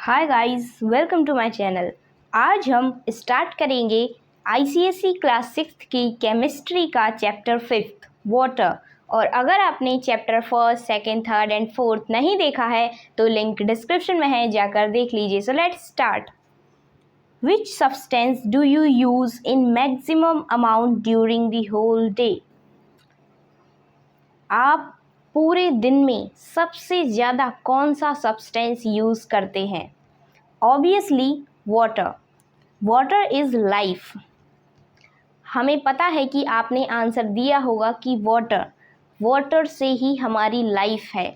Hi guys, welcome to my channel. आज हम start करेंगे आईसीएसई क्लास 6 की केमिस्ट्री का चैप्टर 5 वाटर। और अगर आपने चैप्टर 1, 2, 3 एंड 4 नहीं देखा है तो लिंक डिस्क्रिप्शन में है, जाकर देख लीजिए। So let's start. Which substance do you use in maximum amount during the whole day? आप पूरे दिन में सबसे ज़्यादा कौन सा सब्सटेंस यूज़ करते हैं? Obviously water. Water is life. हमें पता है कि आपने आंसर दिया होगा कि वाटर से ही हमारी लाइफ है।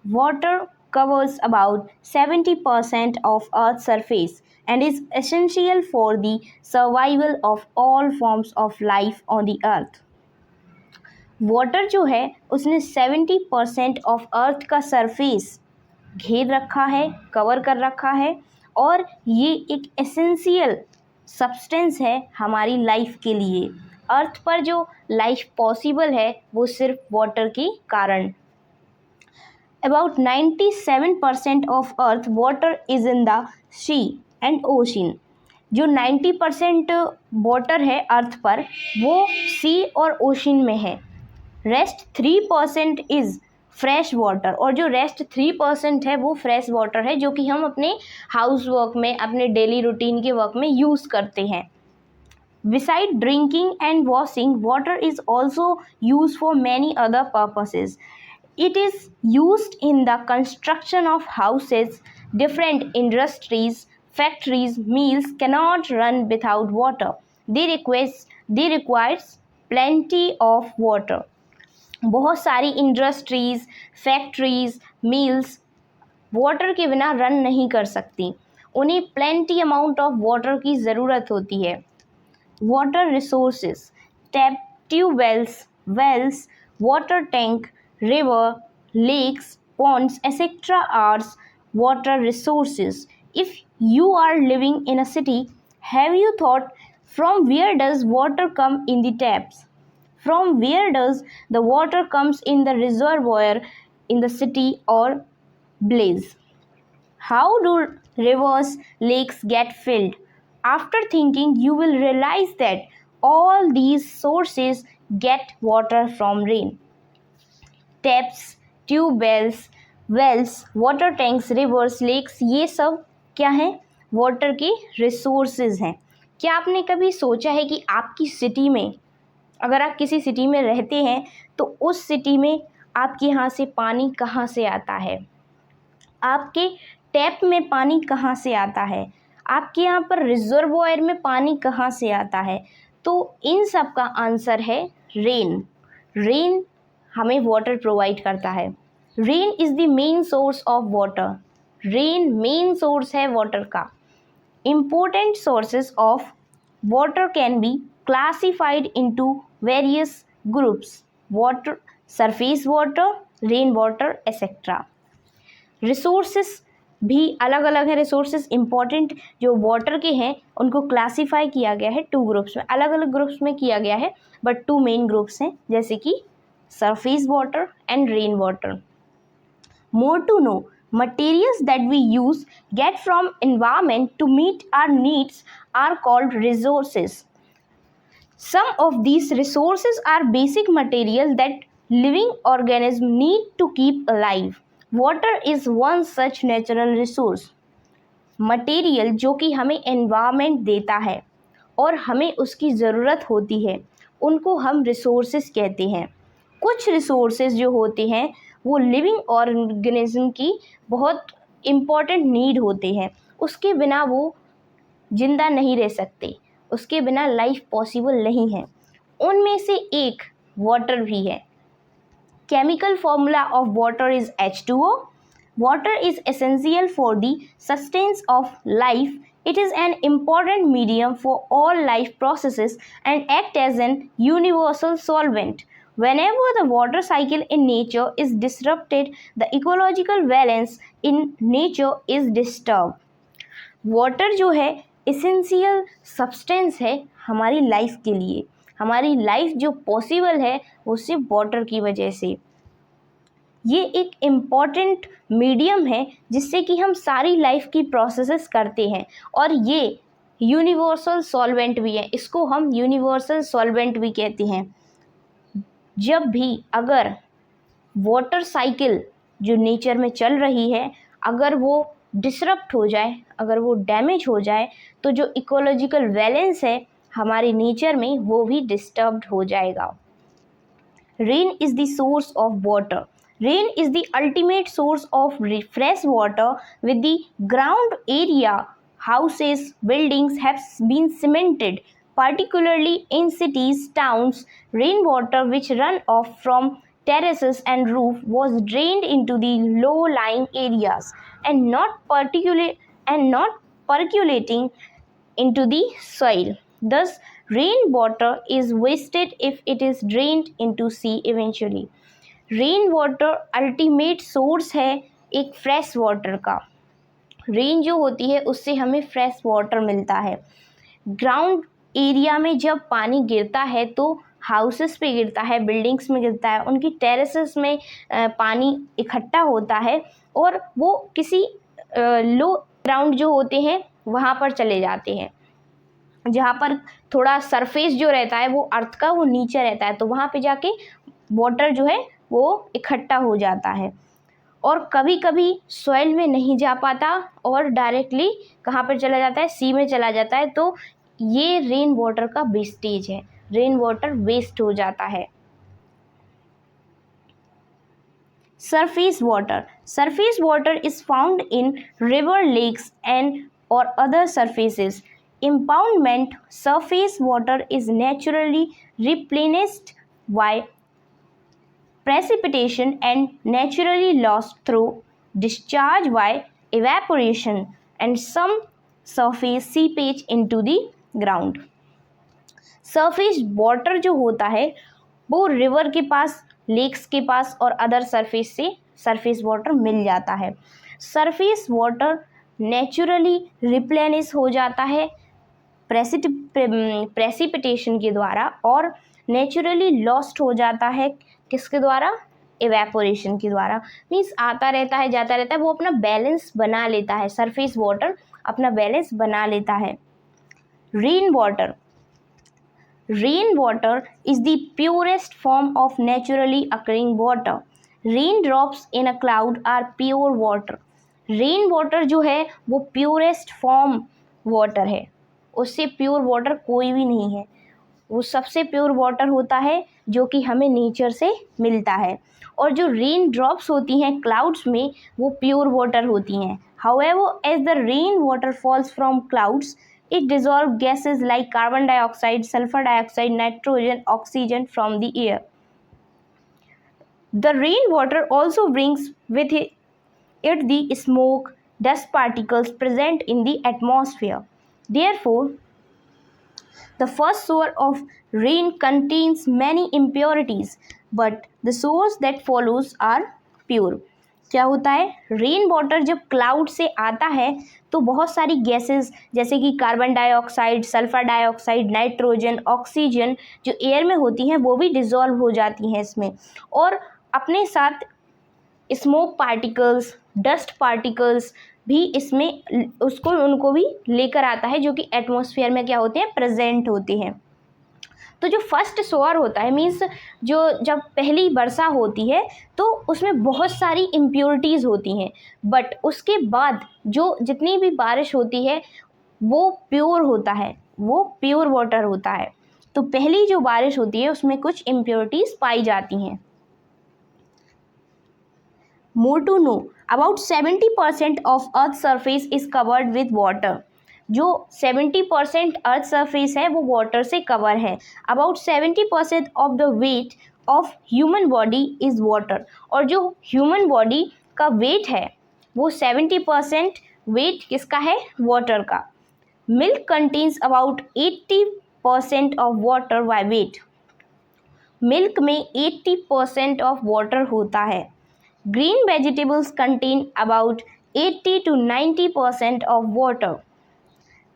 Water covers about 70% of Earth's surface and is essential for the survival of all forms of life on the Earth. Water जो है उसने 70% ऑफ अर्थ का सरफेस घेर रखा है, कवर कर रखा है, और ये एक एसेंशियल सब्सटेंस है हमारी लाइफ के लिए। अर्थ पर जो लाइफ पॉसिबल है वो सिर्फ वाटर के कारण। About 97% of earth water is in the sea and ocean. जो 90% वाटर है अर्थ पर वो सी और ओशन में है। रेस्ट 3% इज़ फ्रेश वाटर, और जो रेस्ट 3% है वो फ्रेश वाटर है जो कि हम अपने हाउस वर्क में, अपने डेली रूटीन के वर्क में यूज़ करते हैं। Beside drinking and washing, water is also used for many other purposes. It is used in the construction of houses, different industries, factories. Meals cannot run without water. They requires plenty of water. बहुत सारी industries, factories, mills water के बिना run नहीं कर सकती। उन्हें plenty amount of water की ज़रूरत होती है। Water resources: tap, tubewells, wells, water tank, river, lakes, ponds, etc. are water resources. If you are living in a city, have you thought from where does water come in the taps? From where does the water comes in the reservoir in the city or blaze? How do rivers, lakes get filled? After thinking, you will realize that all these sources get water from rain. Taps, tubewells, wells, water tanks, rivers, lakes, ये सब क्या हैं? Water के resources हैं। क्या आपने कभी सोचा है कि आपकी सिटी में, अगर आप किसी सिटी में रहते हैं तो उस सिटी में आपके यहाँ से पानी कहाँ से आता है? आपके टैप में पानी कहाँ से आता है? आपके यहाँ पर रिजर्वोयर में पानी कहाँ से आता है? तो इन सब का आंसर है रेन। रेन हमें वाटर प्रोवाइड करता है। Rain is the main source of water. Rain main source है वाटर का। Important sources of water can be classified into various groups: water, surface water, rain water, etc. Resources भी अलग अलग है। Resources important जो water के हैं उनको क्लासीफाई किया गया है 2 ग्रुप्स में, अलग अलग ग्रुप्स में किया गया है, बट 2 मेन ग्रुप्स हैं, जैसे कि surface water and rain water. More to know, materials that we use get from environment to meet our needs are called resources. Some of these resources are basic materials that living organisms need to keep alive. Water is one such natural resource. Material जो कि हमें environment देता है और हमें उसकी ज़रूरत होती है, उनको हम रिसोर्सेज कहते हैं। कुछ रिसोर्सेज जो होते हैं वो लिविंग ऑर्गेनिज्म की बहुत इम्पॉर्टेंट नीड होते हैं, उसके बिना वो जिंदा नहीं रह सकते, उसके बिना लाइफ पॉसिबल नहीं है। उनमें से एक वाटर भी है। Chemical formula of water is H2O. Water is essential for the sustenance of life. It is an important medium for all life processes and act as an universal solvent. Whenever the water cycle in nature is disrupted, the ecological balance in nature is disturbed. Water जो है essential substance है हमारी life के लिए। हमारी life जो possible है वो सिर्फ वाटर की वजह से। ये एक इम्पॉर्टेंट मीडियम है जिससे कि हम सारी लाइफ की प्रोसेसेस करते हैं, और ये यूनिवर्सल सॉल्वेंट भी है, इसको हम यूनिवर्सल सॉल्वेंट भी कहते हैं। जब भी अगर वाटर साइकिल जो नेचर में चल रही है, अगर वो डिसरप्ट हो जाए, अगर वो डैमेज हो जाए, तो जो इकोलॉजिकल बैलेंस है हमारे नेचर में वो भी डिस्टर्ब्ड हो जाएगा। Rain is the source of water. Rain is the ultimate source of fresh water with the ground area houses buildings have been cemented, particularly in cities towns. Rainwater which run off from terraces and roof was drained into the low lying areas and not percolating into the soil. Thus, rainwater is wasted if it is drained into sea eventually. Rain water ultimate source है एक fresh water का। Rain जो होती है उससे हमें fresh water मिलता है। ग्राउंड एरिया में जब पानी गिरता है तो हाउसेस पे गिरता है, बिल्डिंग्स में गिरता है, उनकी टेरेसेस में पानी इकट्ठा होता है और वो किसी लो ग्राउंड जो होते हैं वहाँ पर चले जाते हैं, जहाँ पर थोड़ा सरफेस जो रहता है वो अर्थ का वो नीचे रहता है, तो वहाँ पे जाके वाटर जो है वो इकट्ठा हो जाता है और कभी कभी सॉइल में नहीं जा पाता और डायरेक्टली कहाँ पर चला जाता है, सी में चला जाता है। तो ये रेन वाटर का वेस्टेज है, रेन वाटर वेस्ट हो जाता है। Surface water. Surface water is found in river, lakes and or other surfaces. Impoundment surface water is naturally replenished by precipitation and naturally lost through discharge by evaporation and some surface seepage into the ground. Surface water जो होता है वो river के पास, lakes के पास और other surface से surface water मिल जाता है। सरफेस वाटर नेचुरली रिप्लेनिश हो जाता है प्रेसिपिटेशन के द्वारा और नेचुरली लॉस्ट हो जाता है किसके द्वारा, एवेपोरेशन के द्वारा। मीन्स आता रहता है जाता रहता है, वो अपना बैलेंस बना लेता है, सरफेस वाटर अपना बैलेंस बना लेता है। Rain water. Rainwater is the purest form of naturally occurring water. Raindrops in a cloud are pure water. Rainwater जो है वो purest form water है, उससे प्योर वाटर कोई भी नहीं है। वो सबसे प्योर वाटर होता है जो कि हमें नेचर से मिलता है, और जो रेन ड्रॉप्स होती हैं क्लाउड्स में वो प्योर वाटर होती हैं। However, as the rain water falls from clouds, it dissolves gases like carbon dioxide, sulfur dioxide, nitrogen, oxygen from the air. The rainwater also brings with it the smoke, dust particles present in the atmosphere. Therefore, the first source of rain contains many impurities, but the source that follows are pure. क्या होता है, rain water जब cloud से आता है तो बहुत सारी गैसेस जैसे कि carbon dioxide, sulphur dioxide, nitrogen, oxygen जो एयर में होती हैं वो भी डिज़ोल्व हो जाती हैं इसमें, और अपने साथ स्मोक पार्टिकल्स, डस्ट पार्टिकल्स भी इसमें उनको भी लेकर आता है, जो कि एटमॉस्फेयर में क्या होते हैं, प्रेजेंट होते हैं। तो जो फर्स्ट शॉवर होता है, मीन्स जो जब पहली वर्षा होती है तो उसमें बहुत सारी इम्प्योरिटीज़ होती हैं, बट उसके बाद जो जितनी भी बारिश होती है वो प्योर होता है, वो प्योर वाटर होता है। तो पहली जो बारिश होती है उसमें कुछ इम्प्योरिटीज़ पाई जाती हैं। More to know, about 70% of Earth's surface is covered with water. जो 70% अर्थ सरफेस है वो वाटर से कवर है। About 70% of the weight of human body is water, और जो ह्यूमन बॉडी का वेट है वो 70% वेट किसका है, वाटर का। Milk contains about 80% of water by weight, milk में 80% ऑफ वाटर होता है। Green vegetables contain about 80 to 90% of water.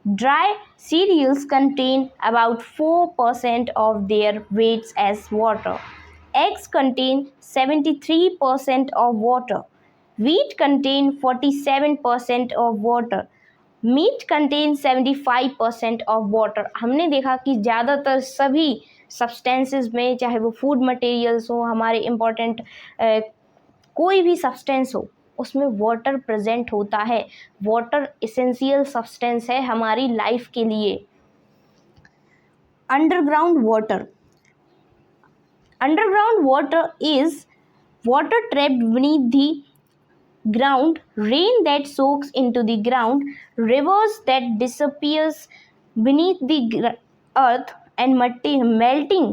Dry cereals contain about 4% of their weights as water. Eggs contain 73% of water. Wheat contain 47% of water. Meat contain 75% of water. हमने देखा कि ज़्यादातर सभी substances में, चाहे वो फूड मटेरियल्स हो, हमारे इम्पोर्टेंट कोई भी सब्सटेंस हो, उसमें वाटर प्रेजेंट होता है। वाटर एसेंशियल सब्सटेंस है हमारी लाइफ के लिए। Underground water. Underground water is water trapped beneath the ground, rain that soaks into the ground, rivers that disappears beneath the earth, and melting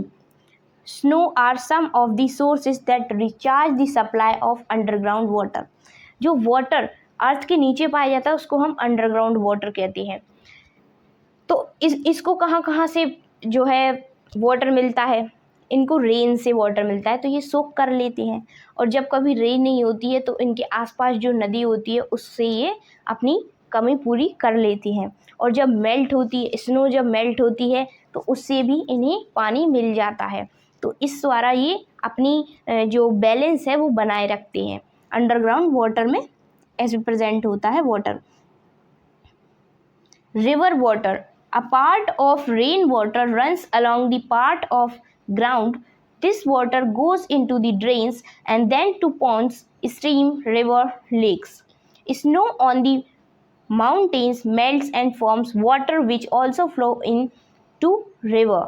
snow are some of the sources that recharge the supply of underground water. जो water अर्थ के नीचे पाया जाता है उसको हम underground water कहते हैं। तो इसको कहाँ कहाँ से जो है वाटर मिलता है? इनको रेन से वाटर मिलता है, तो ये सोक कर लेती हैं, और जब कभी रेन नहीं होती है तो इनके आसपास जो नदी होती है उससे ये अपनी कमी पूरी कर लेती हैं। और जब मेल्ट होती है, स्नो जब मेल्ट होती है तो उससे भी इन्हें पानी मिल जाता है। तो इस द्वारा ये अपनी जो बैलेंस है वो बनाए रखते हैं। अंडरग्राउंड वाटर में ऐसे प्रेजेंट होता है water. River water. A part of rainwater runs along the part of ground. This water goes into the drains and then to ponds, stream, river, lakes. Snow on the mountains melts and forms water which also flow into river.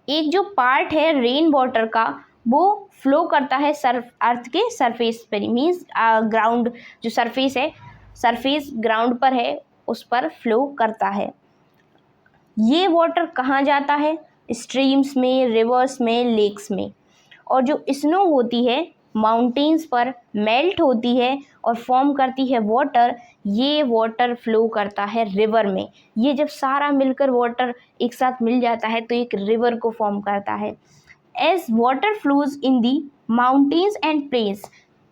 एक जो part है rain water का वो flow करता है अर्थ के surface पर, means ground जो सरफेस है, सरफेस ग्राउंड पर है उस पर फ्लो करता है। ये वाटर कहाँ जाता है? स्ट्रीम्स में, रिवर्स में, लेक्स में। और जो स्नो होती है माउंटेन्स पर मेल्ट होती है और फॉर्म करती है वाटर, ये वाटर फ्लो करता है रिवर में। ये जब सारा मिलकर वाटर एक साथ मिल जाता है तो एक रिवर को फॉर्म करता है। As water flows in the mountains and plains,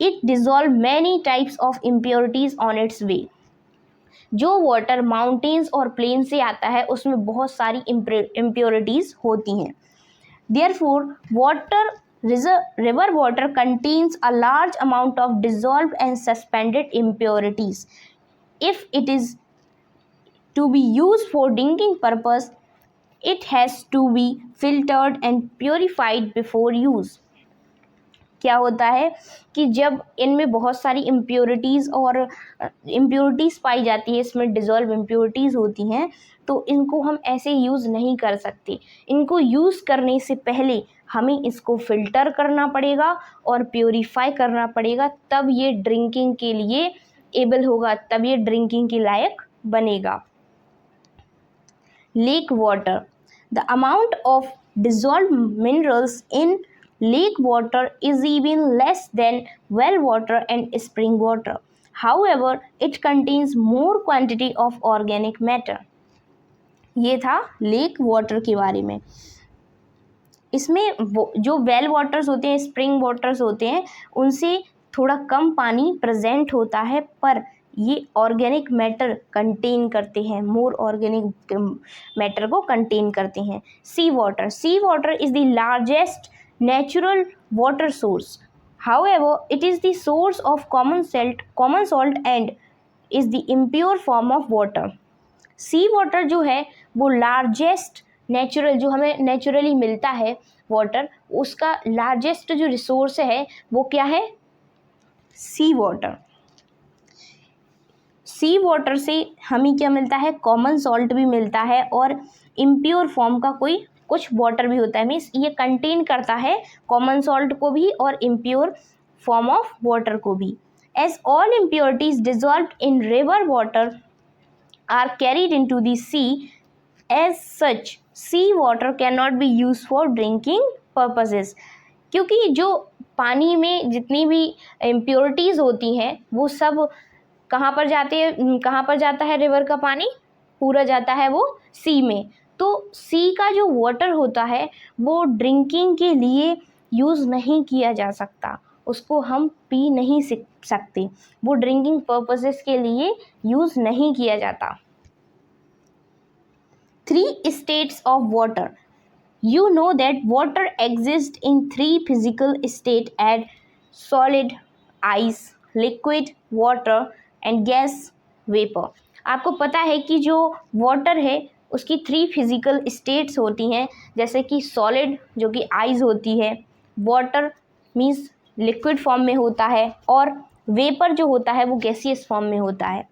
it dissolve many types of impurities on its way. जो वाटर माउंटेन्स और प्लेन से आता है उसमें बहुत सारी इम्प्योरिटीज़ होती हैं। Therefore water river water contains a large amount of dissolved and suspended impurities. If it is to be used for drinking purpose, it has to be filtered and purified before use. क्या होता है कि जब इनमें बहुत सारी impurities पाई जाती है, इसमें डिज़ोल्व इम्प्योरिटीज़ होती हैं, तो इनको हम ऐसे यूज़ नहीं कर सकते। इनको यूज़ करने से पहले हमें इसको फ़िल्टर करना पड़ेगा और प्योरीफाई करना पड़ेगा, तब ये ड्रिंकिंग के लिए एबल होगा, तब ये ड्रिंकिंग के लायक बनेगा। Lake water. The amount of dissolve minerals in lake water is even less than well water and spring water. However, it contains more quantity of organic matter. ये था लेक वाटर के बारे में। इसमें जो वेल वाटर्स होते हैं, spring waters होते हैं, उनसे थोड़ा कम पानी प्रेजेंट होता है, पर ये ऑर्गेनिक मैटर कंटेन करते हैं, मोर ऑर्गेनिक मैटर को कंटेन करते हैं। Sea water. Sea water is the largest natural water source. However, it is the source of common salt and is the impure form of water. Sea water जो है वो largest natural, जो हमें naturally मिलता है water, उसका largest जो resource है वो क्या है? सी वाटर। सी वाटर से हमें क्या मिलता है? कॉमन सॉल्ट भी मिलता है और इम्प्योर फॉर्म का कुछ वाटर भी होता है। मीन्स ये कंटेन करता है कॉमन सॉल्ट को भी और इम्प्योर फॉर्म ऑफ वाटर को भी। As all impurities dissolved in river water are carried into the sea, as such sea water can not be use for drinking purposes. क्योंकि जो पानी में जितनी भी इम्प्योरिटीज़ होती हैं वो सब कहाँ पर जाता है रिवर का पानी? पूरा जाता है वो सी में। तो सी का जो वाटर होता है वो ड्रिंकिंग के लिए यूज़ नहीं किया जा सकता, उसको हम पी नहीं सकते, वो ड्रिंकिंग पर्पसेस के लिए यूज़ नहीं किया जाता। 3 states of water। You know that water exists in three physical states at solid, ice, liquid, water and gas, vapor. आपको पता है कि जो वाटर है उसकी थ्री फिजिकल स्टेट्स होती हैं, जैसे कि सॉलिड जो कि आइस होती है, वाटर मीन्स लिक्विड फॉर्म में होता है और वेपर जो होता है वो गैसियस फॉर्म में होता है.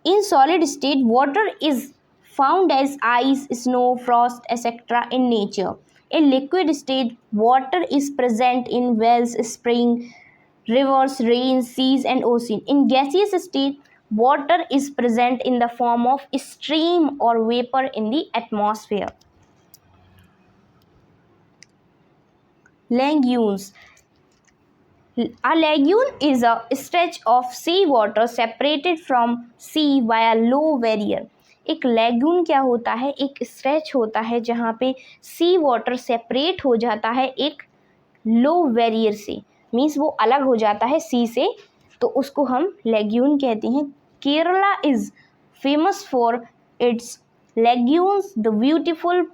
In solid state, water is found as ice, snow, frost, etc. in nature. In liquid state, water is present in wells, springs, rivers, rains, seas, and ocean. In gaseous state, water is present in the form of steam or vapor in the atmosphere. Lagoons. A lagoon is a stretch of sea water separated from sea by a low barrier. एक lagoon क्या होता है? एक stretch होता है जहाँ पे सी water separate हो जाता है एक लो बैरियर से, मीन्स वो अलग हो जाता है सी से, तो उसको हम लैगून कहते हैं. Kerala is famous for its लैगून्स, the beautiful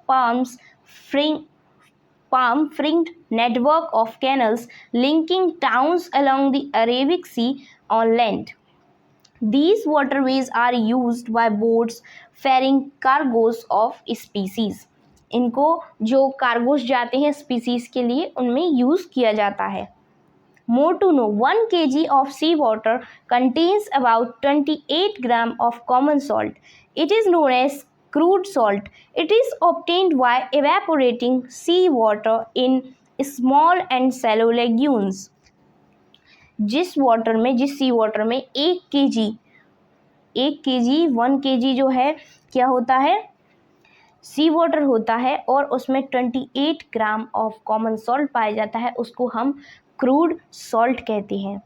palm-fringed network of canals linking towns along the Arabic Sea on land. These waterways are used by boats ferrying cargoes of species. इनको जो कार्गोस जाते हैं स्पीसीज के लिए उनमें use किया जाता है. More to know, 1 kg of sea water contains about 28 grams of common salt. It is known as crude salt. It is obtained by evaporating sea water in small and shallow lagoons. जिस सी water में 1 kg 1 kg जो है क्या होता है? सी water होता है और उसमें 28 ग्राम ऑफ कॉमन सॉल्ट पाया जाता है, उसको हम क्रूड सॉल्ट कहते हैं.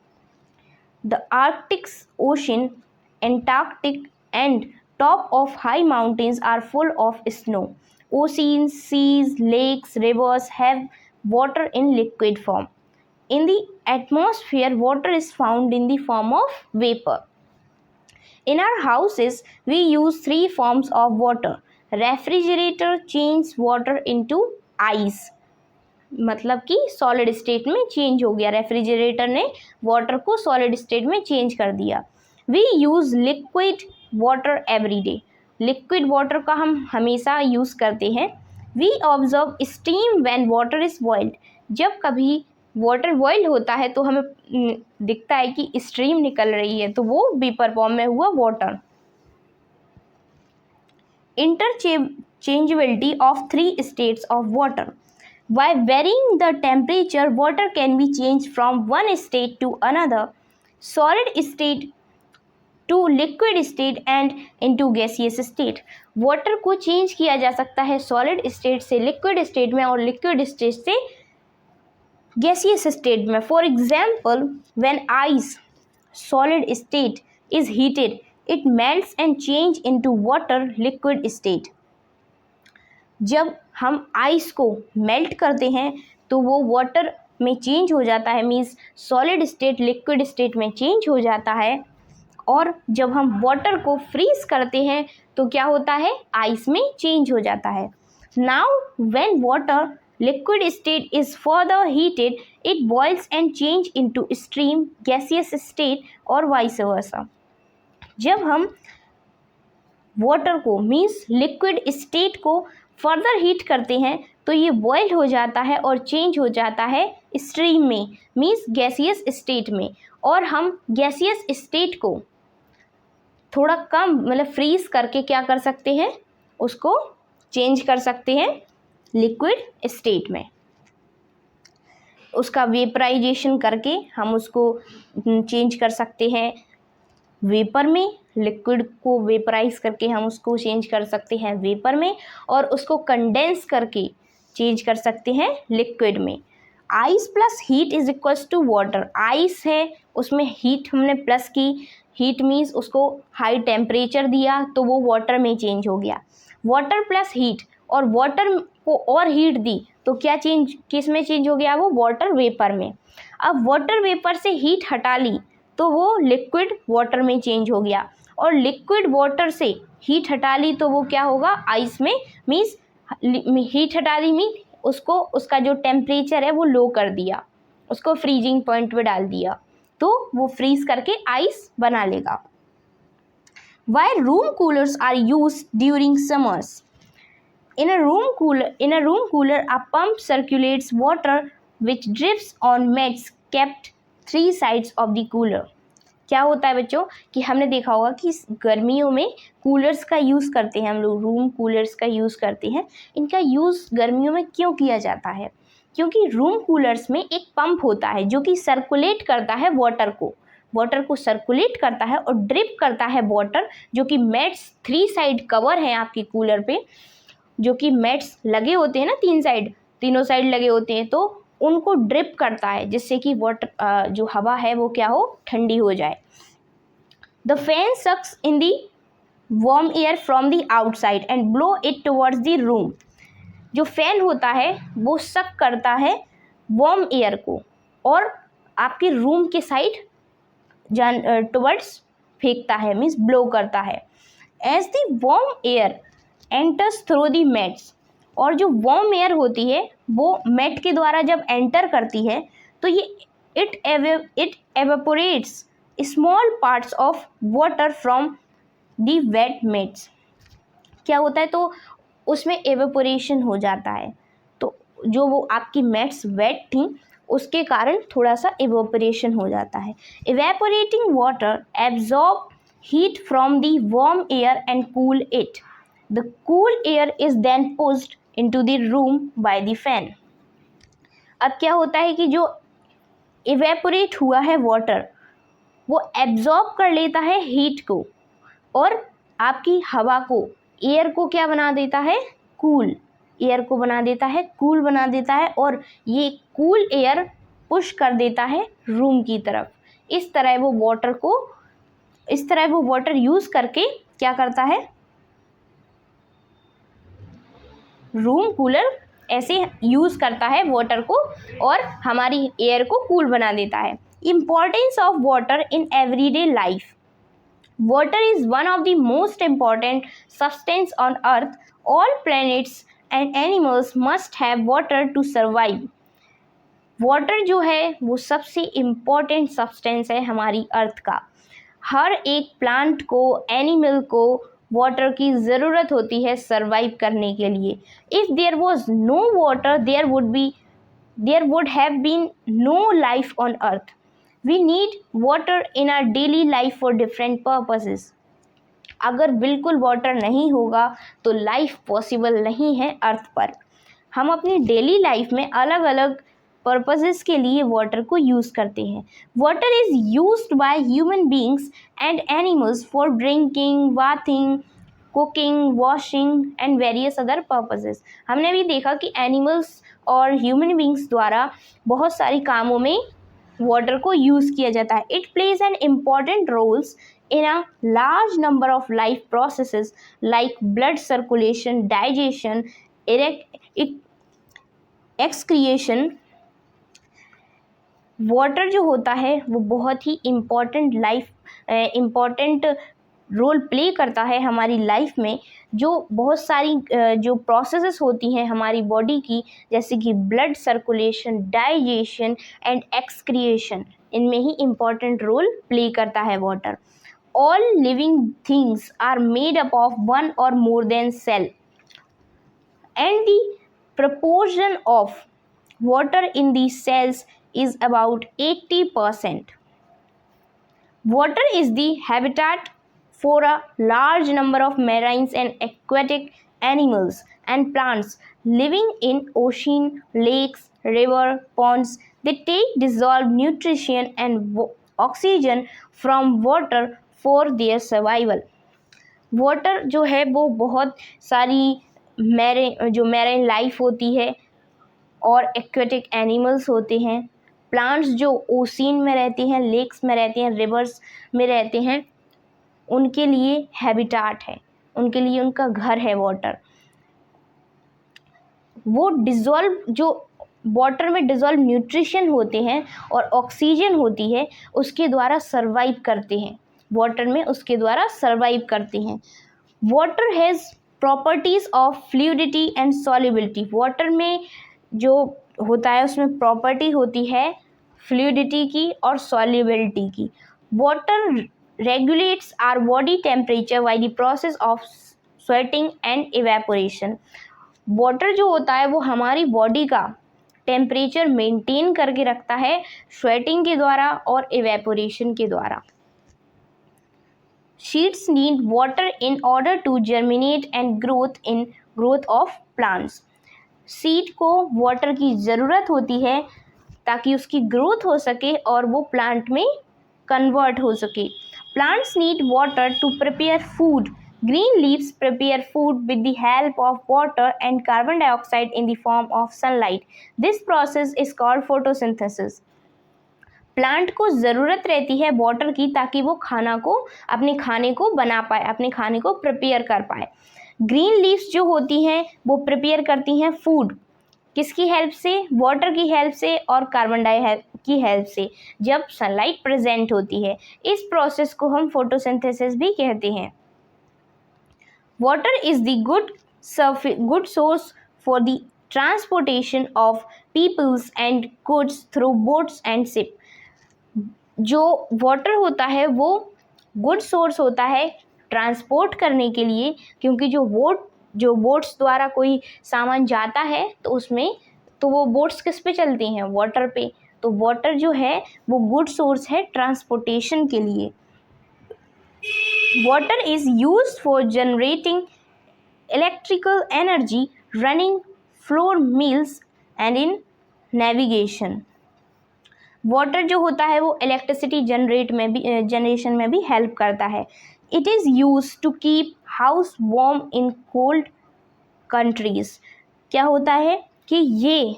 The Arctic ocean, Antarctic and top of high mountains are full of snow. Oceans, seas, lakes, rivers have water in liquid form. In the atmosphere, water is found in the form of vapor. In our houses, we use three forms of water. Refrigerator changes water into ice. मतलब कि solid state में change हो गया, refrigerator ने water को solid state में change कर दिया. We use liquid water every day. Liquid water का हम हमेशा यूज़ करते हैं. We observe steam when water is boiled. जब कभी वाटर बॉइल होता है तो हमें दिखता है कि स्ट्रीम निकल रही है, तो वो वेपर फॉर्म में हुआ water. Interchangeability of three states of water. By varying the temperature, water can be changed from one state to another, solid state to liquid state and into gaseous state. Water को change किया जा सकता है solid state से liquid state में और liquid state से gaseous state में. For example, when ice solid state is heated, it melts and change into water liquid state. जब हम आइस को मेल्ट करते हैं तो वो वाटर में चेंज हो जाता है, means solid state liquid state में चेंज हो जाता है. और जब हम वाटर को फ्रीज करते हैं तो क्या होता है? आइस में चेंज हो जाता है. Now when water liquid state is further heated, it boils and change into stream gaseous state और वाइस वर्सा. जब हम वाटर को मीन्स लिक्विड स्टेट को फर्दर हीट करते हैं तो ये बॉयल हो जाता है और चेंज हो जाता है स्ट्रीम में, मीन्स गैसियस स्टेट में. और हम गैसियस स्टेट को थोड़ा कम मतलब फ्रीज करके क्या कर सकते हैं? उसको चेंज कर सकते हैं लिक्विड स्टेट में. उसका वेपराइजेशन करके हम उसको चेंज कर सकते हैं वेपर में. लिक्विड को वेपराइज करके हम उसको चेंज कर सकते हैं वेपर में और उसको कंडेंस करके चेंज कर सकते हैं लिक्विड में. Ice plus heat is equals to water. Ice है उसमें हीट हमने प्लस की, हीट मीन्स उसको हाई टेम्परेचर दिया तो वो वाटर में चेंज हो गया. वाटर प्लस हीट और वाटर को और हीट दी तो क्या चेंज किस में चेंज हो गया? वो वाटर वेपर में. अब वाटर वेपर से हीट हटा ली तो वो लिक्विड वाटर में चेंज हो गया और लिक्विड वाटर से हीट हटा ली तो वो क्या होगा? आइस में, मीन्स हीट हटा दी मीन उसको, उसका जो टेम्परेचर है वो लो कर दिया, उसको फ्रीजिंग पॉइंट पे डाल दिया, तो वो फ्रीज करके आइस बना लेगा। Why room coolers are used during summers? In a room cooler, a pump circulates water which drips on mats kept three sides of the cooler. क्या होता है बच्चों कि हमने देखा होगा कि गर्मियों में कूलर्स का यूज़ करते हैं हम लोग, रूम कूलर्स का यूज़ करते हैं। इनका यूज़ गर्मियों में क्यों किया जाता है? क्योंकि रूम कूलर्स में एक पंप होता है जो कि सर्कुलेट करता है वाटर को सर्कुलेट करता है और ड्रिप करता है वाटर, जो कि मैट्स 3 साइड कवर हैं आपकी कूलर पे, जो कि मैट्स लगे होते हैं ना, तीनों साइड लगे होते हैं, तो उनको ड्रिप करता है जिससे कि वाटर जो हवा है वो क्या हो, ठंडी हो जाए। The fan sucks in the warm air from the outside and blow it towards the room. जो फैन होता है वो सक करता है वार्म एयर को और आपके रूम के साइड टुवर्ड्स फेंकता है, मीन्स ब्लो करता है। As the warm air enters through the mats, और जो वार्म एयर होती है वो मैट के द्वारा जब एंटर करती है तो ये it evaporates small parts of water from the wet mats. क्या होता है, तो उसमें एवेपोरेशन हो जाता है, तो जो वो आपकी मैट्स वेट थी उसके कारण थोड़ा सा एवेपोरेशन हो जाता है। Evaporating water absorb heat from the warm air and cool it. The cool air is then pushed into the room by the fan. अब क्या होता है कि जो इवेपोरेट हुआ है वाटर वो एब्जॉर्ब कर लेता है हीट को और आपकी हवा को, एयर को क्या बना देता है, कूल एयर को बना देता है, कूल बना देता है, और ये कूल एयर पुश कर देता है रूम की तरफ। इस तरह वो वाटर यूज़ करके क्या करता है, रूम कूलर ऐसे यूज़ करता है वाटर को और हमारी एयर को कूल बना देता है। Importance of water in everyday life. Water is one of the most important substance on earth. All planets and animals must have water to survive. Water जो है वो सबसे इम्पॉर्टेंट सब्सटेंस है हमारी अर्थ का। हर एक प्लांट को, एनिमल को वाटर की ज़रूरत होती है सर्वाइव करने के लिए। If there was no water there would have been no life on earth. We need water in our daily life for different purposes. अगर बिल्कुल वाटर नहीं होगा तो लाइफ पॉसिबल नहीं है अर्थ पर। हम अपनी डेली लाइफ में अलग अलग पर्पसेस के लिए वाटर को यूज़ करते हैं। Water is used by human beings and animals for drinking, bathing, cooking, washing and various other purposes. हमने भी देखा कि एनिमल्स और ह्यूमन बींग्स द्वारा बहुत सारी कामों में वाटर को यूज़ किया जाता है। It plays an important roles in a large number of life processes like blood circulation, digestion, excretion. Water जो होता है वो बहुत ही इम्पॉर्टेंट रोल प्ले करता है हमारी लाइफ में। जो बहुत सारी जो प्रोसेसेस होती हैं हमारी बॉडी की, जैसे कि blood circulation, digestion and excretion, इनमें ही इम्पॉर्टेंट रोल प्ले करता है water. All living things are made up of one or more than cell and the proportion of water in these cells is about 80%. Water is the habitat for a large number of marine and aquatic animals and plants living in ocean, lakes, river, ponds. They take dissolved nutrition and oxygen from water for their survival. Water जो है वो बहुत सारी marine life होती है और aquatic animals होते हैं, प्लांट्स जो ओशियन में रहते हैं, लेक्स में रहते हैं, रिवर्स में रहते हैं, उनके लिए हैबिटाट है, उनके लिए उनका घर है वाटर। वो जो वाटर में डिज़ोल्व न्यूट्रिशन होते हैं और ऑक्सीजन होती है उसके द्वारा सर्वाइव करते हैं, वाटर में उसके द्वारा सर्वाइव करते हैं। Water has properties of fluidity and solubility, water में जो होता है उसमें प्रॉपर्टी होती है फ्लूइडिटी की और सॉल्युबिलिटी की। Water regulates our body temperature by the process of sweating and evaporation. Water जो होता है वो हमारी बॉडी का टेम्परेचर मेंटेन करके रखता है स्वेटिंग के द्वारा और इवेपोरेशन के द्वारा। Seeds need water in order to germinate and growth of plants. Seed को वाटर की ज़रूरत होती है ताकि उसकी ग्रोथ हो सके और वो प्लांट में कन्वर्ट हो सके। Plants need water to prepare food. Green leaves prepare food with the help of water and carbon dioxide in the form of sunlight. This process is called photosynthesis. Plant को ज़रूरत रहती है water की ताकि वो अपने खाने को बना पाए, अपने खाने को प्रिपेयर कर पाए। ग्रीन लीव्स जो होती हैं वो प्रिपेयर करती हैं फूड, किसकी हेल्प से? वाटर की हेल्प से और कार्बन डाइऑक्साइड की हेल्प से, जब सनलाइट प्रेजेंट होती है। इस प्रोसेस को हम फोटोसिंथेसिस भी कहते हैं। Water is the good source for the transportation of peoples and goods through boats and ship. जो वाटर होता है वो गुड सोर्स होता है ट्रांसपोर्ट करने के लिए, क्योंकि जो बोट्स द्वारा कोई सामान जाता है तो वो बोट्स किस पे चलती हैं? वाटर पे। तो वाटर जो है वो गुड सोर्स है ट्रांसपोर्टेशन के लिए। Water is used for generating electrical energy, running flour mills and in navigation. Water जो होता है वो इलेक्ट्रिसिटी जनरेशन में भी हेल्प करता है। It is use to keep house warm in cold countries. क्या होता है कि ये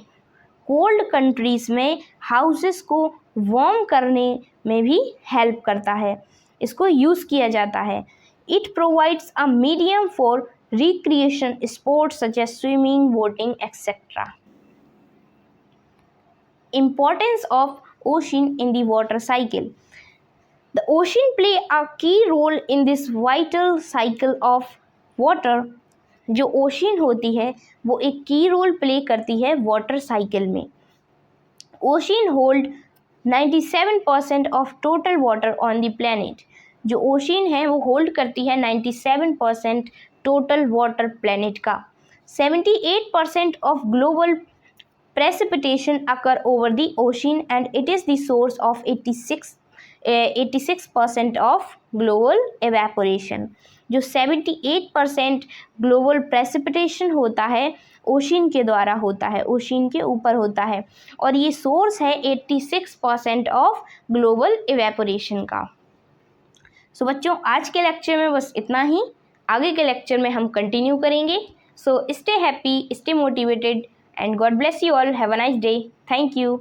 कोल्ड कंट्रीज़ में हाउसेस को वार्म करने में भी हेल्प करता है, इसको यूज़ किया जाता है। It provides a medium for recreation sports such as swimming, boating etcetera. Importance of ocean in the water cycle. The ocean play a key role in this vital cycle of water. जो ocean होती है वो एक की role play करती है water cycle में। Ocean hold 97% of total water on the planet. जो ओशन है वो होल्ड करती है 97% टोटल वाटर प्लैनेट का। 78% of global precipitation occur over the ocean and it is the source of 86% of global evaporation। जो 78% global precipitation होता है ocean के द्वारा होता है, ओशन के ऊपर होता है, और ये सोर्स है 86% ऑफ ग्लोबल इवेपोरेशन का। सो बच्चों, आज के लेक्चर में बस इतना ही। आगे के लेक्चर में हम कंटिन्यू करेंगे। So stay happy, stay motivated, and God bless you all. Have a nice day. Thank you.